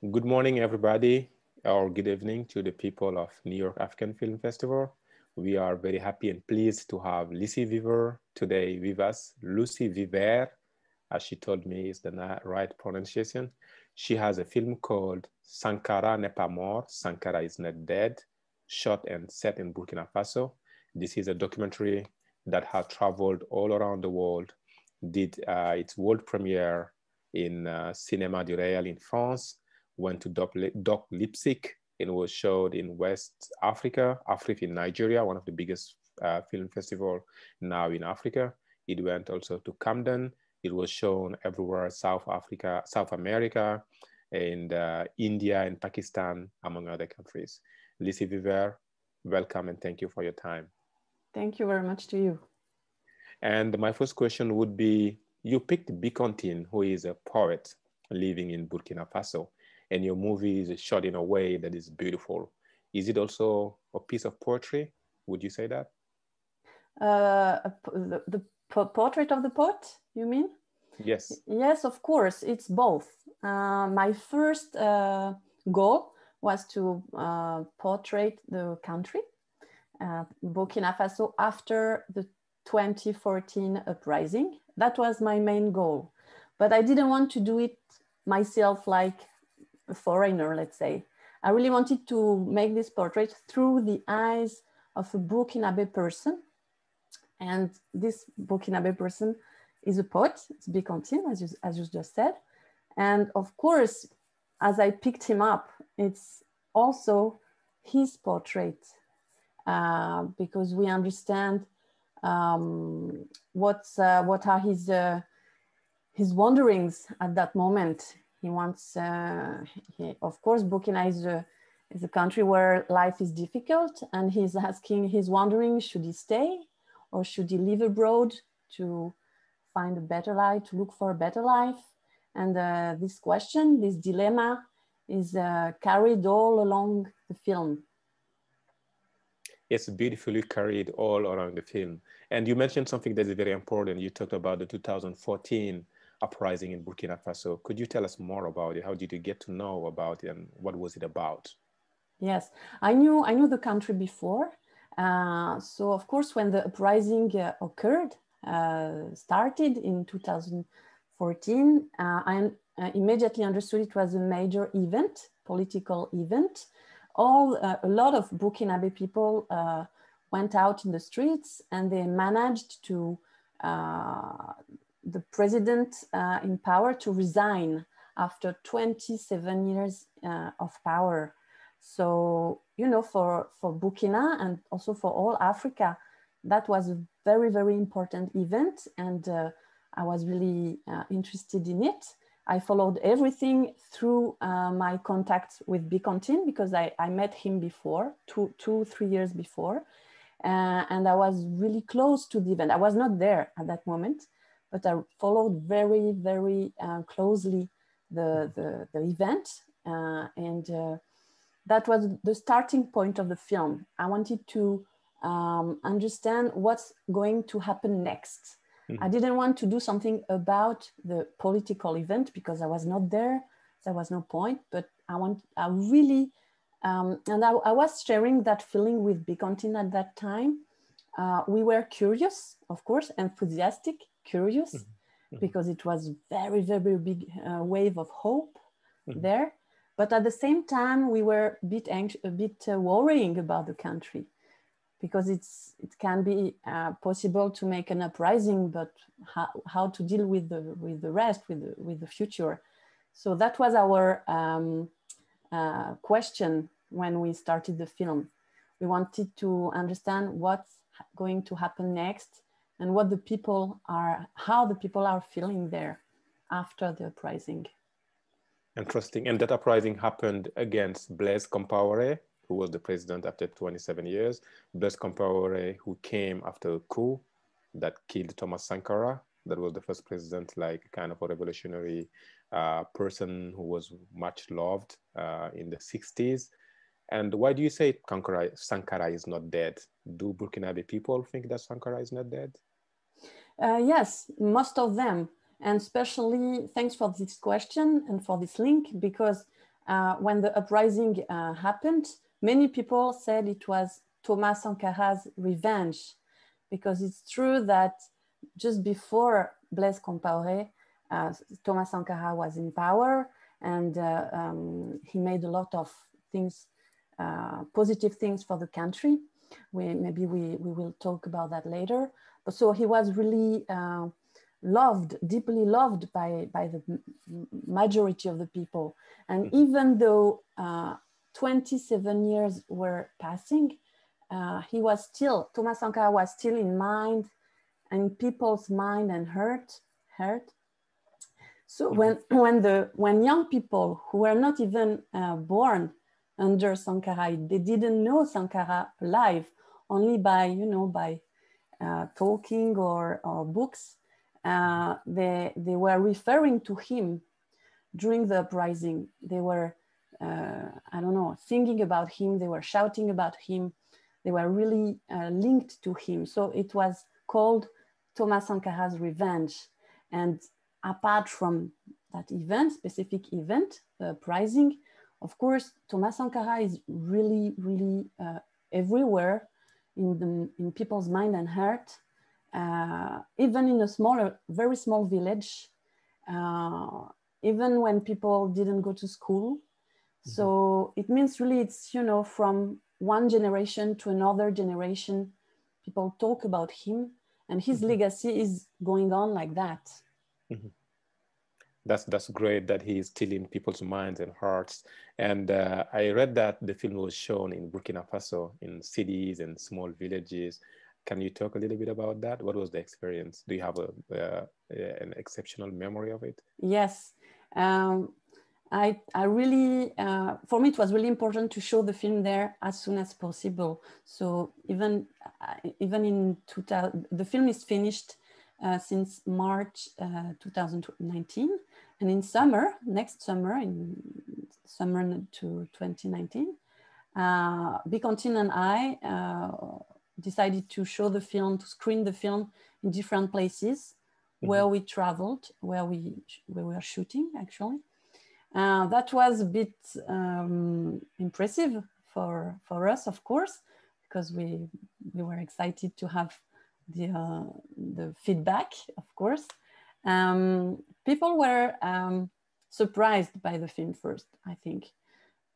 Good morning, everybody, or good evening to the people of New York African Film Festival. We are very happy and pleased to have Lucie Viver today with us. Lucie Viver, as she told me, is the right pronunciation. She has a film called Sankara n'est pas mort, Sankara Is Not Dead, shot and set in Burkina Faso. This is a documentary that has traveled all around the world, did its world premiere in Cinéma du Réel in France, went to Doc Leipzig, and was showed in West Africa, Africa in Nigeria, one of the biggest film festival now in Africa. It went also to Camden. It was shown everywhere, South Africa, South America, and India and Pakistan, among other countries. Lucie Viver, welcome and thank you for your time. Thank you very much to you. And my first question would be, you picked Bikontine, who is a poet living in Burkina Faso, and your movie is shot in a way that is beautiful. Is it also a piece of poetry? Would you say that? The portrait of the poet, you mean? Yes. Yes, of course, it's both. My first goal was to portray the country, Burkina Faso, after the 2014 uprising. That was my main goal. But I didn't want to do it myself like a foreigner, let's say. I really wanted to make this portrait through the eyes of a Burkinabe person. And this Burkinabe person is a poet, it's Bikontine, as you just said. And of course, as I picked him up, it's also his portrait, because we understand what are his wanderings at that moment. He wants, of course, Burkina is a country where life is difficult, and he's asking, he's wondering, should he stay or should he live abroad to find a better life, to look for a better life? And this question, this dilemma is carried all along the film. It's beautifully carried all around the film. And you mentioned something that is very important. You talked about the 2014 uprising in Burkina Faso. Could you tell us more about it? How did you get to know about it and what was it about? Yes, I knew the country before. So of course, when the uprising occurred, started in 2014, I immediately understood it was a major event, political event. A lot of Burkinabe people went out in the streets, and they managed to the president in power to resign after 27 years of power. So, you know, for Burkina and also for all Africa, that was a very, very important event. And I was really interested in it. I followed everything through my contacts with Bikontine, because I met him before, 3 years before. And I was really close to the event. I was not there at that moment, but I followed very, very closely the event. That was the starting point of the film. I wanted to understand what's going to happen next. I didn't want to do something about the political event because I was not there. There was no point, but I really, and I was sharing that feeling with Bikontine at that time. We were curious, of course, enthusiastic, curious, because it was very, very big wave of hope there. But at the same time, we were a bit worrying about the country, because it can be possible to make an uprising, but how to deal with the rest, with the future. So that was our question when we started the film. We wanted to understand what's going to happen next, and what how the people are feeling there after the uprising. Interesting. And that uprising happened against Blaise Compaoré, who was the president after 27 years. Blaise Compaoré, who came after a coup that killed Thomas Sankara. That was the first president, like kind of a revolutionary person who was much loved in the 60s. And why do you say Sankara is not dead? Do Burkinabe people think that Sankara is not dead? Yes, most of them. And especially, thanks for this question and for this link, because when the uprising happened, many people said it was Thomas Sankara's revenge, because it's true that just before Blaise Compaoré, Thomas Sankara was in power, and he made a lot of things, positive things for the country. Maybe we will talk about that later. But so he was really loved, deeply loved by the majority of the people. And even though 27 years were passing, he was still, Thomas Sankara was still in mind, and people's mind and heart. So when young people who were not even born under Sankara, they didn't know Sankara alive, only by by talking or books, they were referring to him during the uprising. They were I don't know, singing about him. They were shouting about him. They were really linked to him. So it was called Thomas Sankara's revenge. And apart from that event, specific event, the uprising, of course, Thomas Sankara is really, really everywhere in people's mind and heart. Even in a very small village, even when people didn't go to school. So it means really it's, from one generation to another generation, people talk about him, and his legacy is going on like that. That's great that he is still in people's minds and hearts. And I read that the film was shown in Burkina Faso, in cities and small villages. Can you talk a little bit about that? What was the experience? Do you have an exceptional memory of it? Yes. I really, for me, it was really important to show the film there as soon as possible. So even in 2000, the film is finished since March 2019, and in next summer, in summer to 2019, Bikontine and I decided to show the film, to screen the film in different places where we traveled, where we were shooting actually. That was a bit impressive for us, of course, because we were excited to have the feedback, of course. People were surprised by the film first, I think,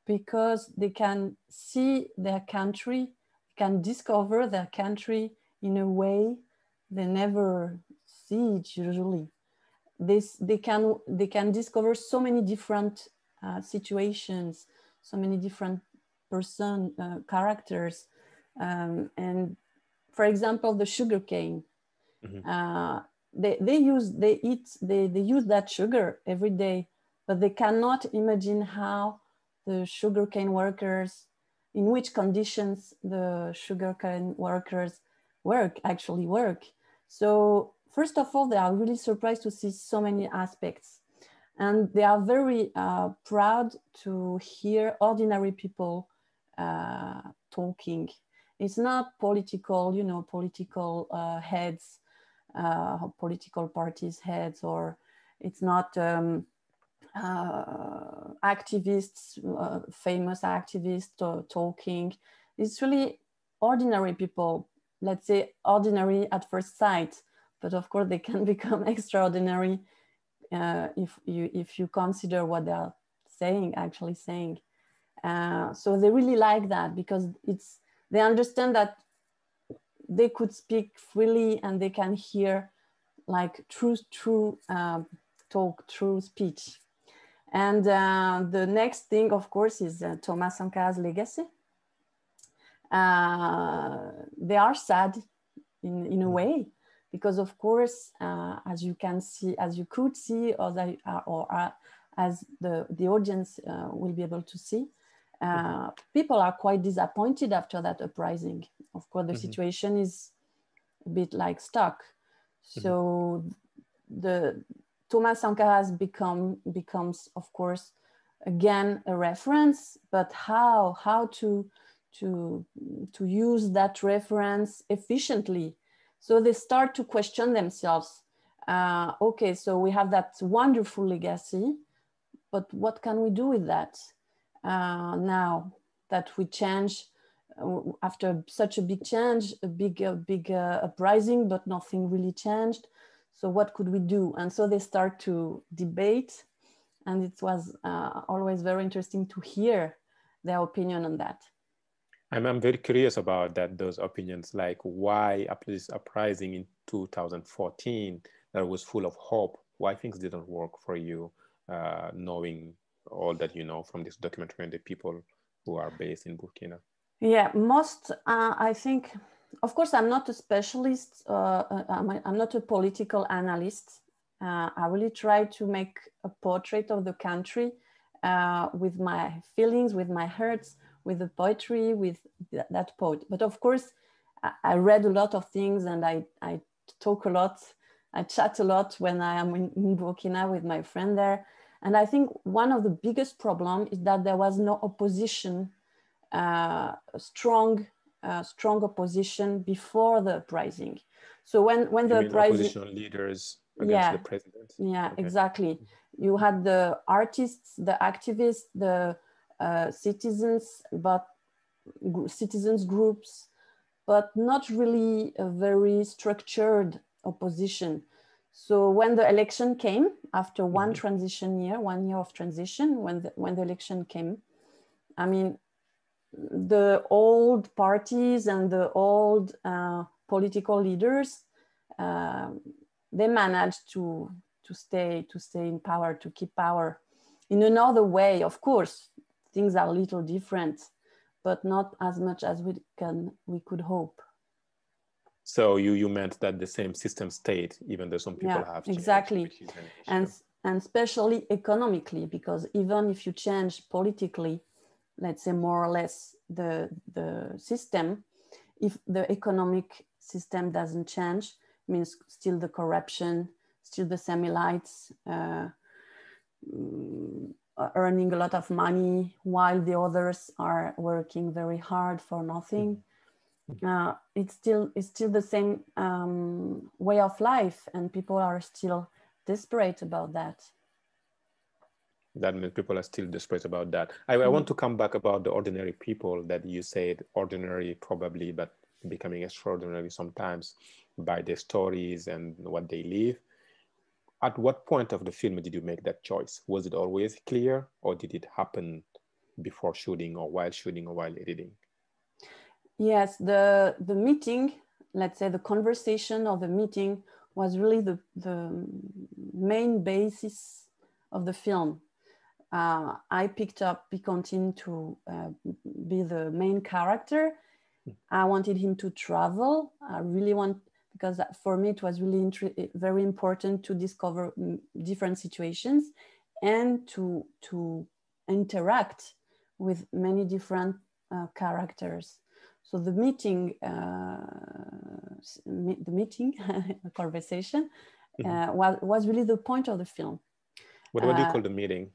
because they can see their country, can discover their country in a way they never see it usually. They can discover so many different situations, so many different characters, and for example, the sugar cane. They use that sugar every day, but they cannot imagine how the sugarcane workers, in which conditions the sugarcane workers actually work. So first of all, they are really surprised to see so many aspects, and they are very proud to hear ordinary people talking. It's not political, political heads, political parties heads, or it's not activists, famous activists talking. It's really ordinary people, let's say ordinary at first sight, but of course they can become extraordinary if you consider what they are actually saying. So they really like that, because they understand that they could speak freely and they can hear like true talk, true speech. And the next thing, of course, is Thomas Sankara's legacy. They are sad in a way, because of course, as you could see, or as the audience will be able to see, people are quite disappointed after that uprising. Of course, the situation is a bit like stuck. So the Thomas Sankara becomes, of course, again a reference, but how to use that reference efficiently. So they start to question themselves. Okay, so we have that wonderful legacy, but what can we do with that? now that we change after such a big change, a big uprising, but nothing really changed. So what could we do? And so they start to debate, and it was always very interesting to hear their opinion on that. I'm very curious about that, those opinions, like why this uprising in 2014 that was full of hope, why things didn't work for you, knowing all that you know from this documentary and the people who are based in Burkina? Yeah, I think, of course, I'm not a specialist, I'm not a political analyst. I really try to make a portrait of the country with my feelings, with my hurts, with the poetry, with that poet. But of course, I read a lot of things, and I talk a lot, I chat a lot when I am in Burkina with my friend there. And I think one of the biggest problems is that there was no opposition, strong opposition before the uprising. So when the uprising, opposition leaders against the president. Yeah, okay. Exactly. You had the artists, the activists, the citizens groups, but not really a very structured opposition. So when the election came, after one transition year, 1 year of transition, when the election came, I mean, the old parties and the old political leaders, they managed to stay in power, to keep power in another way. Of course, things are a little different, but not as much as we could hope. So you meant that the same system stayed, even though some people have changed. Exactly. And especially economically, because even if you change politically, let's say more or less the system, if the economic system doesn't change, means still the corruption, still the same elites earning a lot of money while the others are working very hard for nothing. It's still the same way of life, and people are still desperate about that. That means people are still desperate about that. I want to come back about the ordinary people that you said, ordinary probably, but becoming extraordinary sometimes by their stories and what they live. At what point of the film did you make that choice? Was it always clear, or did it happen before shooting or while editing? Yes, the meeting, let's say the conversation of the meeting was really the main basis of the film. I picked up Bikontine to be the main character. I wanted him to travel. I really because for me it was really very important to discover different situations and to interact with many different characters. So the meeting, the conversation was really the point of the film. What do you call the meeting?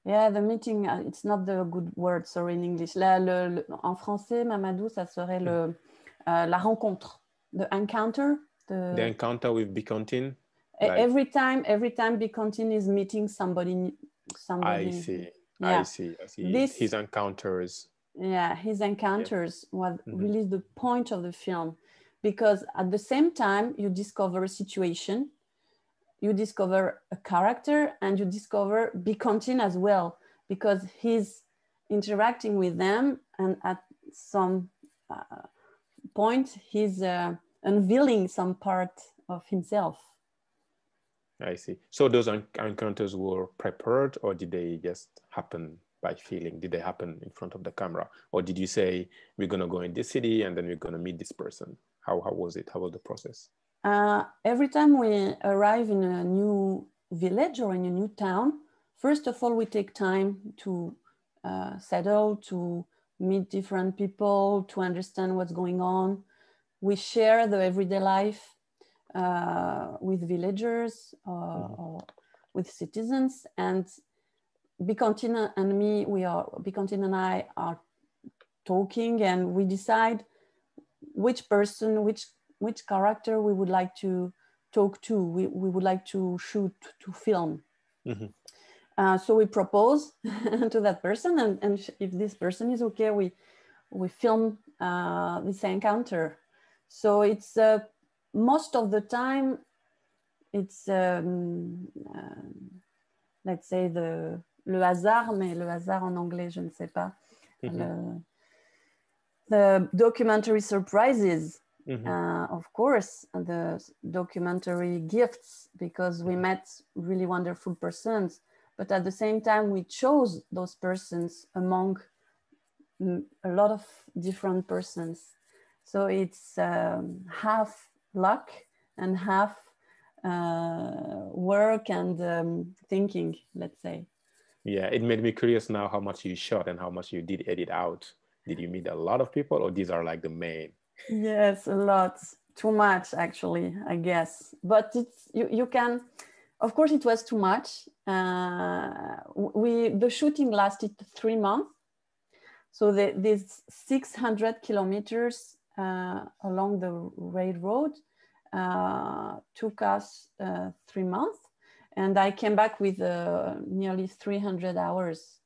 Yeah, the meeting, it's not the good word, sorry, in English. En français, Mamadou, ça serait la rencontre, the encounter. The encounter with Bikontine? Every time Bikontine is meeting somebody. I see, yeah. I see. His encounters. Yeah, his encounters was really the point of the film, because at the same time, you discover a situation, you discover a character, and you discover Bikontine as well, because he's interacting with them, and at some point he's unveiling some part of himself. I see. So those encounters were prepared, or did they just happen by feeling? Did they happen in front of the camera, or did you say, we're going to go in this city and then we're going to meet this person? How was it? How was the process? Every time we arrive in a new village or in a new town, first of all, we take time to settle, to meet different people, to understand what's going on. We share the everyday life with villagers or with citizens. And Bikontine and I are talking, and we decide which person, which character we would like to talk to, we would like to shoot, to film. So we propose to that person, and if this person is okay, we film this encounter. So it's most of the time it's let's say le hasard, mais le hasard en anglais, je ne sais pas. The documentary surprises, of course, the documentary gifts, because we met really wonderful persons, but at the same time, we chose those persons among a lot of different persons. So it's half luck and half work and thinking, let's say. Yeah, it made me curious now how much you shot and how much you did edit out. Did you meet a lot of people, or these are like the main? Yes, a lot. Too much, actually, I guess. But it's you can, of course, it was too much. The shooting lasted 3 months. So these 600 kilometers along the railroad took us 3 months. And I came back with nearly 300 hours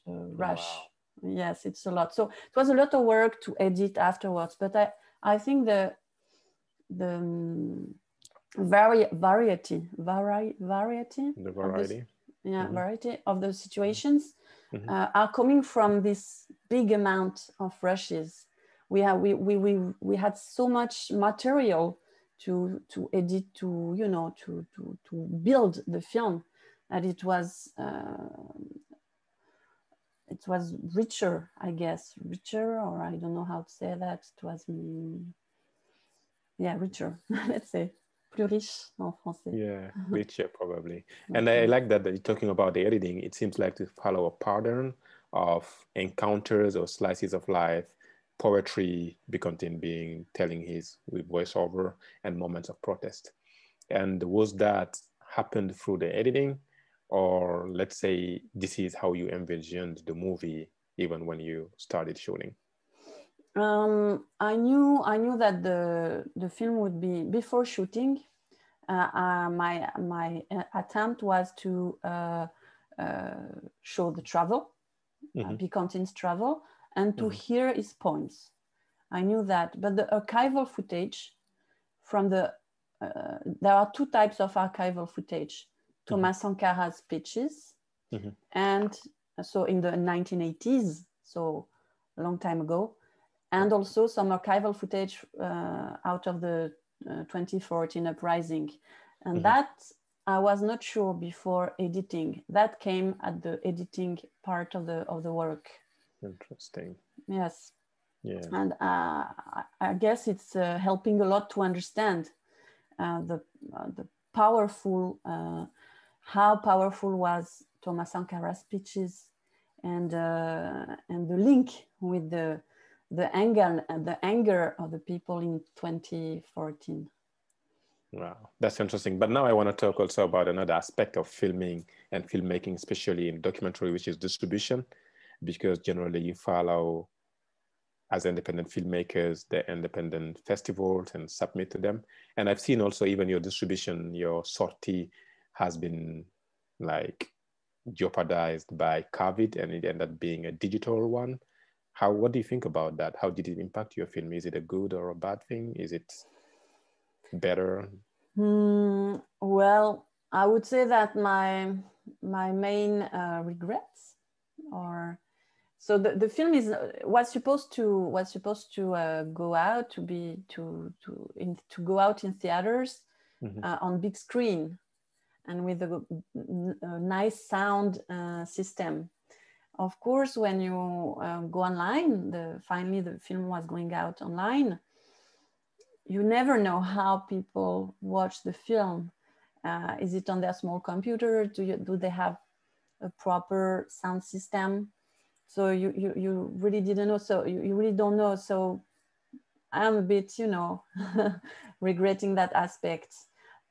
rush. Wow. Yes, it's a lot. So it was a lot of work to edit afterwards. But I think the variety of the situations are coming from this big amount of rushes. We had so much material to edit, to build the film, that it was richer, I guess, or I don't know how to say that. It was richer. Let's say plus riche en français. Yeah, richer probably. And I like that you're talking about the editing. It seems like to follow a pattern of encounters or slices of life, poetry, Bikontine telling his with voiceover, and moments of protest. And was that happened through the editing, or let's say this is how you envisioned the movie even when you started shooting? I knew that the film would be before shooting. My attempt was to show the travel, Bikontine's travel, and to hear his poems. I knew that, but the archival footage from there are 2 types of archival footage: Thomas Sankara's speeches, and so in the 1980s, so a long time ago, and also some archival footage out of the 2014 uprising. And that I was not sure before editing. That came at the editing part of the work. Interesting. Yes. Yeah. And I guess it's helping a lot to understand the powerful, how powerful was Thomas Sankara's speeches, and the link with the anger of the people in 2014. Wow, that's interesting. But now I want to talk also about another aspect of filming and filmmaking, especially in documentary, which is distribution, because generally you follow, as independent filmmakers, the independent festivals and submit to them. And I've seen also even your distribution, your sortie has been like jeopardized by COVID, and it ended up being a digital one. What do you think about that? How did it impact your film? Is it a good or a bad thing? Is it better? Well, I would say that my main regrets, or so the film was supposed to go out to go out in theaters on big screen and with a nice sound system. Of course, when you go online, finally the film was going out online. You never know how people watch the film. Is it on their small computer? Do they have a proper sound system? So you really didn't know. So you really don't know. So I'm a bit, regretting that aspect.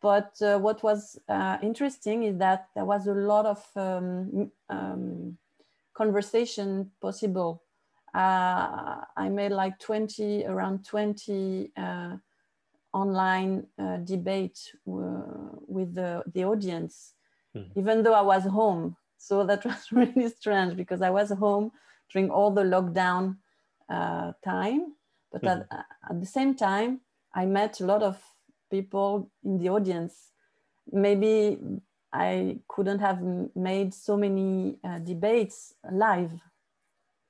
But what was interesting is that there was a lot of conversation possible. I made like around 20 online debate with the audience. even though I was home. So that was really strange because I was home during all the lockdown time. But at the same time, I met a lot of people in the audience. Maybe I couldn't have made so many debates live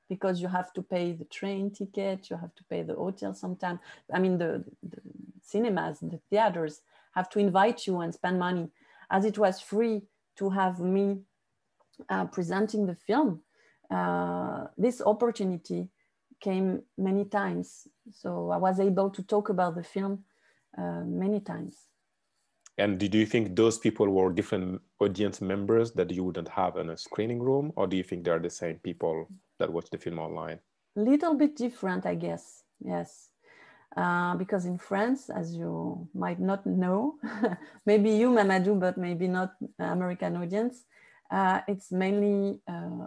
because you have to pay the train ticket, you have to pay the hotel sometimes. I mean, the cinemas, the theaters have to invite you and spend money. As it was free to have me presenting the film, this opportunity came many times. So I was able to talk about the film many times. And do you think those people were different audience members that you wouldn't have in a screening room? Or do you think they're the same people that watch the film online? Little bit different, I guess, yes. Because in France, as you might not know, maybe you, Mamadou, but maybe not American audience, it's mainly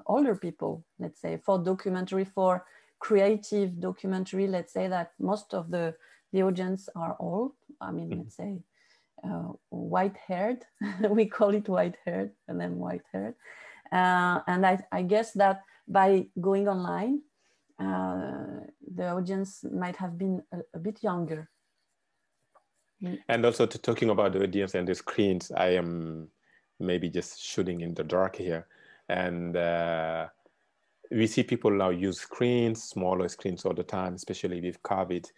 older people, let's say, for documentary, for creative documentary. Let's say that most of the audience are old. I mean, let's say white-haired. We call it white-haired, and then white-haired. And I guess that by going online, the audience might have been a bit younger. And also talking about the audience and the screens, I am maybe just shooting in the dark here. And we see people now use screens, smaller screens all the time, especially with COVID.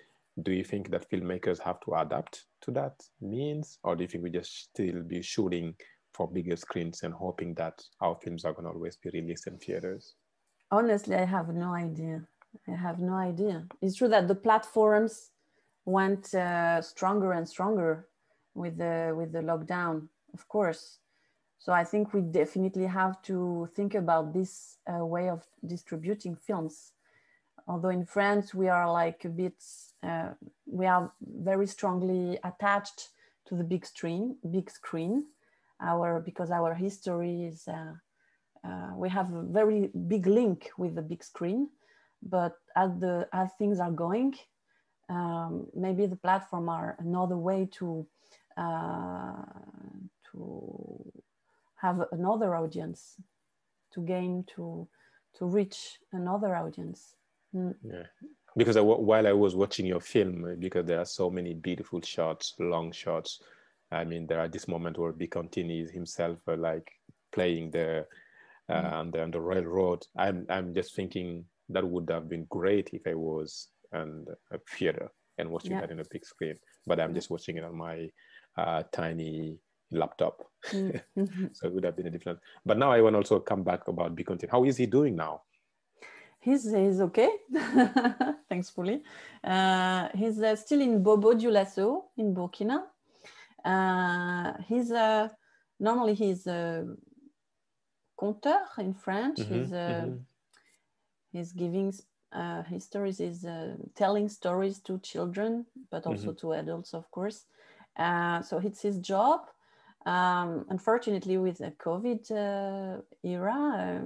Do you think that filmmakers have to adapt to that means? Or do you think we just still be shooting for bigger screens and hoping that our films are going to always be released in theaters? Honestly, I have no idea. I have no idea. It's true that the platforms went stronger and stronger with the lockdown, of course. So I think we definitely have to think about this way of distributing films. Although in France, we are like a bit, we are very strongly attached to the big screen, because our history is, we have a very big link with the big screen. But as things are going, maybe the platform are another way to have another audience, to gain, to reach another audience. Yeah, because while I was watching your film, because there are so many beautiful shots, long shots. I mean, there are this moment where Bikontine is himself like playing on the railroad. I'm just thinking that would have been great if I was in a theater and watching that in a big screen. But I'm just watching it on my tiny laptop. So it would have been a different. But now I want to also come back about Bikontine. How is he doing now? He's okay, thankfully. He's still in Bobo Dioulasso in Burkina. Normally he's a conteur in French. He's giving his stories, is telling stories to children, but also to adults, of course. So it's his job. Unfortunately, with the COVID era,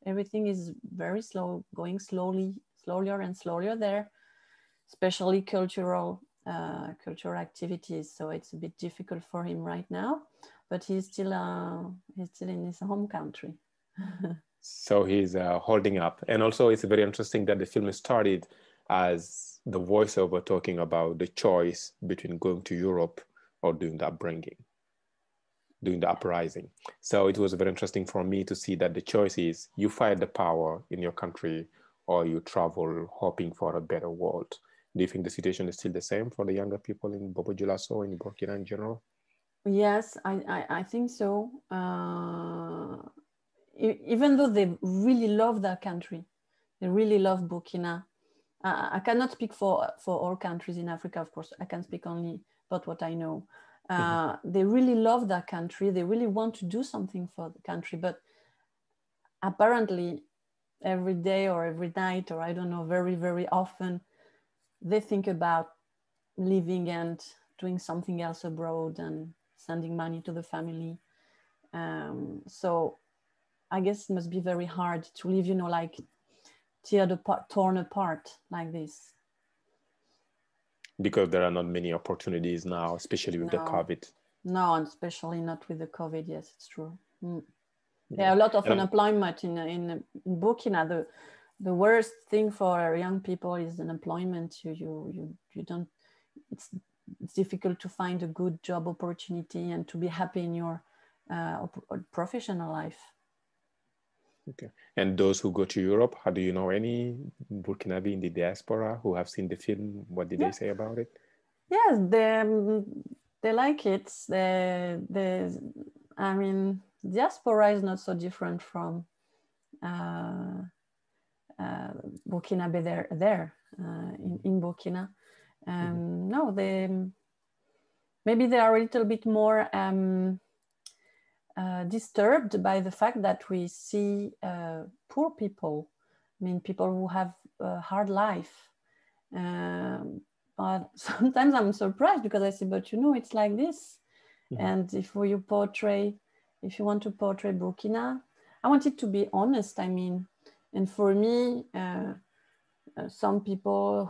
everything is very slow, going slower and slower there, especially cultural activities. So it's a bit difficult for him right now, but he's still in his home country. So he's holding up. And also it's very interesting that the film started as the voiceover talking about the choice between going to Europe or doing the upbringing, doing the uprising. So it was very interesting for me to see that the choice is you fight the power in your country or you travel hoping for a better world. Do you think the situation is still the same for the younger people in Bobo Dioulasso, in Burkina in general? Yes, I think so. Even though they really love their country, they really love Burkina. I cannot speak for all countries in Africa, of course. I can speak only about what I know. They really love their country. They really want to do something for the country. But apparently, every day or every night, or I don't know, very, very often, they think about leaving and doing something else abroad and sending money to the family. So I guess it must be very hard to live, like torn apart like this. Because there are not many opportunities now, especially with the COVID. No, and especially not with the COVID. Yes, it's true. Mm. Yeah, a lot of unemployment in Burkina. The worst thing for young people is unemployment. You don't. It's difficult to find a good job opportunity and to be happy in your professional life. Okay. And those who go to Europe, how do you know any Burkinabe in the diaspora who have seen the film? What did they say about it? Yes, they like it. I mean, Diaspora is not so different from Burkinabe in Burkina. No, maybe they are a little bit more disturbed by the fact that we see poor people. I mean, people who have a hard life. But sometimes I'm surprised because I say, but you know, it's like this. And if you want to portray Burkina, I want it to be honest. I mean, and for me, some people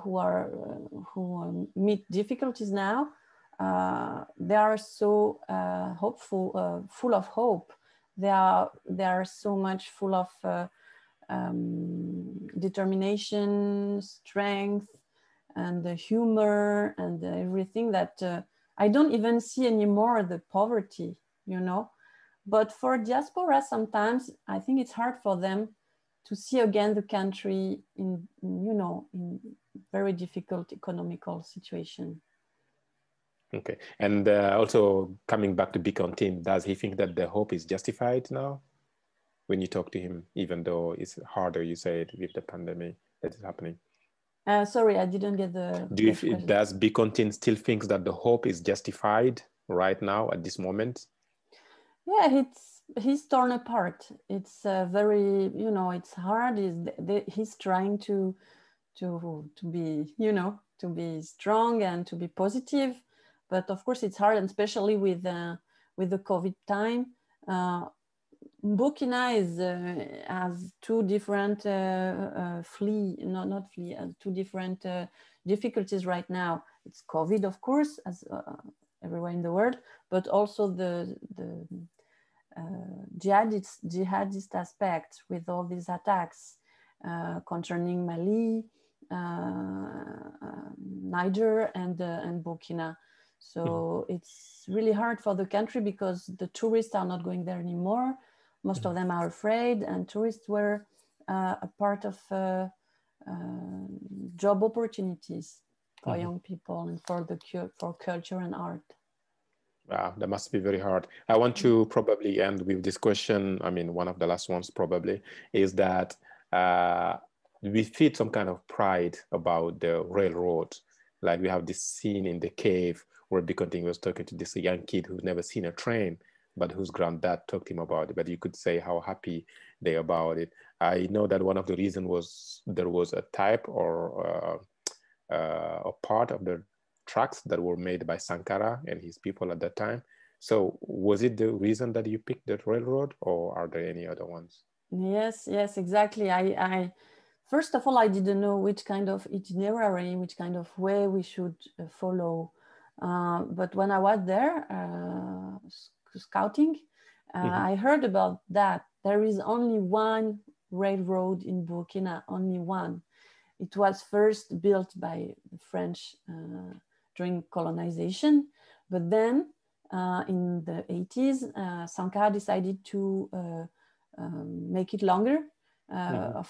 who meet difficulties now, they are so hopeful, full of hope. They are so much full of determination, strength, and the humor and everything that I don't even see anymore the poverty, you know. But for diaspora, sometimes I think it's hard for them to see again the country in very difficult economical situation. Okay, and also coming back to Bikontine, does he think that the hope is justified now? When you talk to him, even though it's harder, you say it with the pandemic that is happening. Sorry, I didn't get the. Does Bikontine still thinks that the hope is justified right now at this moment? Yeah, he's torn apart. It's very, it's hard. He's trying to be, to be strong and to be positive, but of course it's hard, and especially with the COVID time. Burkina has two different two different difficulties right now. It's COVID, of course, as everywhere in the world, but also the jihadist aspect with all these attacks concerning Mali, Niger, and Burkina. So it's really hard for the country because the tourists are not going there anymore. Most of them are afraid, and tourists were a part of job opportunities for young people and for culture and art. Wow, that must be very hard. I want to probably end with this question. I mean, one of the last ones probably is that we feel some kind of pride about the railroad. Like we have this scene in the cave where Bikontine was talking to this young kid who's never seen a train, but whose granddad talked to him about it. But you could say how happy they are about it. I know that one of the reasons was there was a type or a part of the tracks that were made by Sankara and his people at that time. So was it the reason that you picked the railroad, or are there any other ones? Yes, exactly. I first of all, I didn't know which kind of itinerary, which kind of way we should follow. But when I was there scouting, I heard about that. There is only one railroad in Burkina, only one. It was first built by the French during colonization, but then in the 80s, Sankara decided to make it longer, and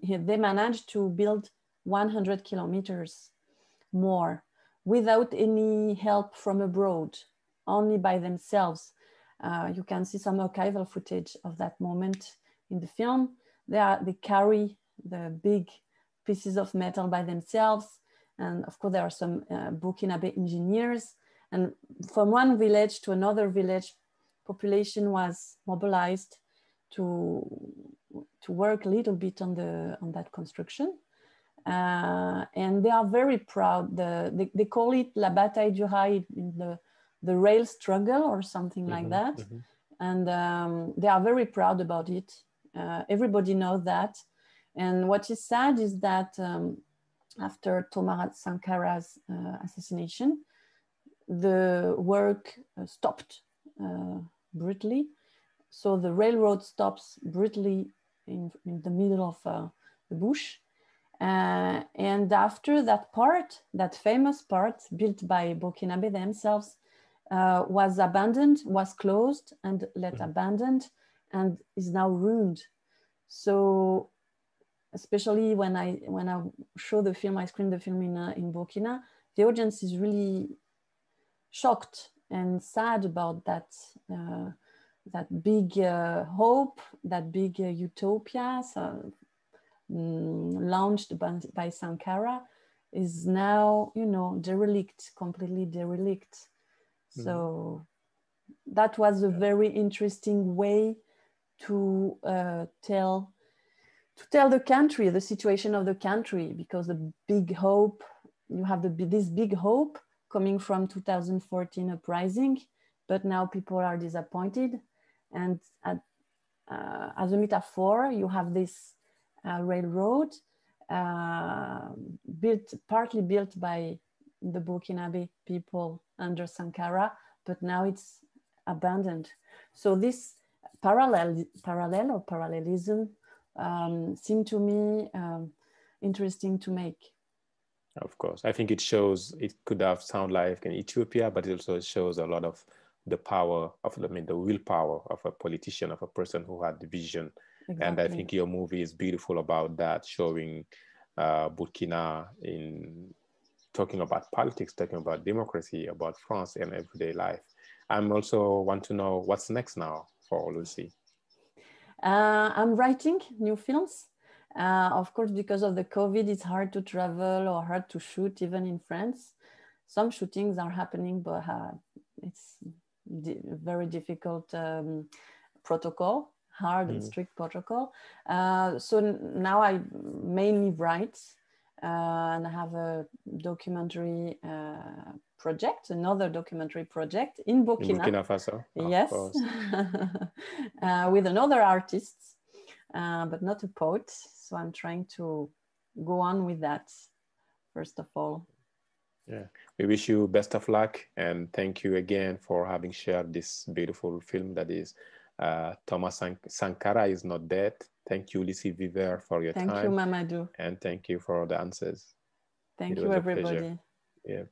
they managed to build 100 kilometers more without any help from abroad, only by themselves. You can see some archival footage of that moment in the film. They carry the big pieces of metal by themselves. And of course, there are some Burkinabe engineers. And from one village to another village, population was mobilized to work a little bit on that construction. And they are very proud. They call it La Bataille du Rail, the rail struggle or something like that. And they are very proud about it. Everybody knows that. And what is sad is that after Thomas Sankara's assassination, the work stopped brutally. So the railroad stops brutally in the middle of the bush. And after that part, that famous part built by Burkinabe themselves, was abandoned, was closed and left abandoned, and is now ruined. So especially when I show the film, I screen the film in Burkina, the audience is really shocked and sad about that that big hope, that big utopia launched by Sankara is now, you know, derelict, completely derelict. So that was a very interesting way to tell the country, the situation of the country, because the big hope, you have this big hope coming from 2014 uprising, but now people are disappointed. And as a metaphor, you have this railroad partly built by the Burkinabe people under Sankara, but now it's abandoned. So this parallelism seemed to me interesting to make. Of course, I think it shows, it could have sound like in Ethiopia, but it also shows a lot of the power of, I mean, the willpower of a politician, of a person who had the vision. Exactly. And I think your movie is beautiful about that, showing Burkina in talking about politics, talking about democracy, about France and everyday life. I'm also want to know what's next now for Lucie. I'm writing new films. Of course, because of the COVID, it's hard to travel or hard to shoot, even in France. Some shootings are happening, but it's very difficult protocol, hard and strict protocol. So now I mainly write, and I have a documentary project, another documentary project in Burkina Faso. Yes, with another artist, but not a poet. So I'm trying to go on with that, first of all. Yeah, we wish you best of luck, and thank you again for having shared this beautiful film that is Thomas Sankara Is Not Dead. Thank you, Lucie Viver, for your time. Thank you, Mamadou. And thank you for the answers. Thank you, everybody. Yeah.